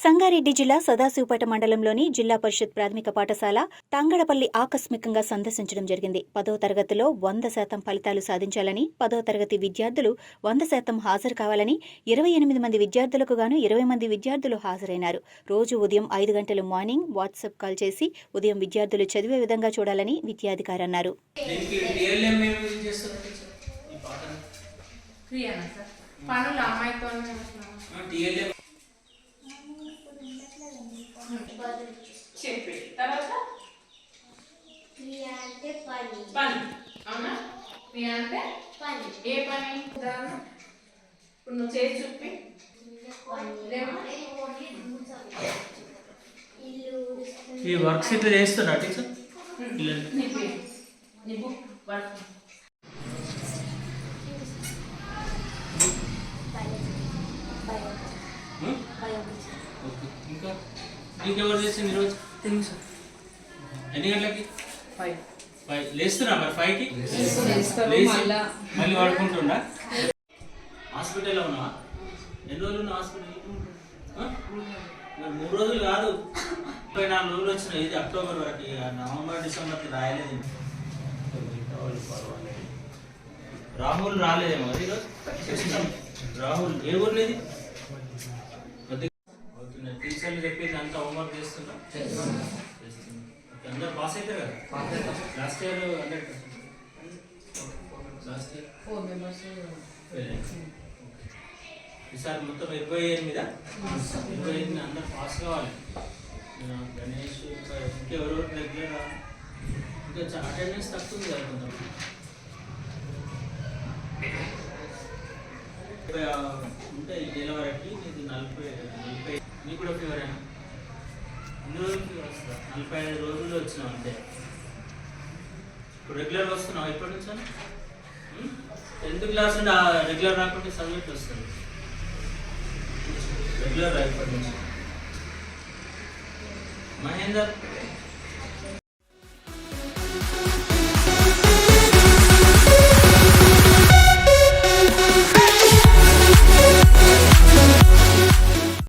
సంగారెడ్డి జిల్లా సదాశివపేట మండలంలోని జిల్లా పరిషత్ ప్రాథమిక పాఠశాల తంగడపల్లి ఆకస్మికంగా సందర్శించడం జరిగింది. 10వ తరగతిలో 100% ఫలితాలు సాధించాలని, 10వ తరగతి విద్యార్థులు 100% హాజరు కావాలని 28 మంది విద్యార్థులకు గాను 20 మంది విద్యార్థులు హాజరైనారు. రోజు ఉదయం 5 గంటలు మార్నింగ్ వాట్సాప్ కాల్ చేసి ఉదయం విద్యార్థులు చదివే విధంగా చూడాలని విద్యాధికారి అన్నారు. చెప్పి తర్వాత క్రియ అంటే పని అవునా? క్రియ అంటే పని. ఏ పని? ఉదాహరణ ఇప్పుడు నువ్వు చేసి చూపి. ఈ వర్క్ షీట్ చేస్తున్నా టీచర్. నీ బుక్ వర్క్ ఇంకా ఇంకెవరు చేసింది ఈరోజు? ఎన్ని గంటలకి? 5 లేస్తున్నా మరి 5కి మళ్ళీ వాడుకుంటుండా? హాస్పిటల్లో ఉన్నావా? ఎన్ని రోజులు ఉన్నా హాస్పిటల్? మరి 3 రోజులు కాదు, 34 రోజులు వచ్చినాయి. ఇది అక్టోబర్ వరకు, నవంబర్ డిసెంబర్కి రాయలేదు. రాహుల్ రాలేదేమో ఈరోజు. రాహుల్ ఏ ఊర్లేది? టీచర్లు చెప్పేది అంతా హోంవర్క్ చేస్తున్నా. అందరు పాస్ అవుతారు కదా? Last year 100%. Last year 4 members. ఈసారి మొత్తం 28 అందరు పాస్ కావాలి. గణేష్ ఇంకెవరు రెగ్యులర్ ఇంకా అటెండెన్స్ తక్కువ ఉంది కదా కొంచెం. ఉంటే ఈ నెల వరకు నీకు 40 నీకు కూడా ఫీవర్ అయినా ఎన్ని రోజులు ఫీవర్ వస్తుందా? 45 రోజులు వచ్చినావు అంతే. ఇప్పుడు రెగ్యులర్గా వస్తున్నావు ఎప్పటి నుంచి? 10th క్లాస్ నుండి రెగ్యులర్ రాకుంటే సబ్జెక్ట్ వస్తుంది. రెగ్యులర్ రా ఇప్పటి నుంచి. మహేందర్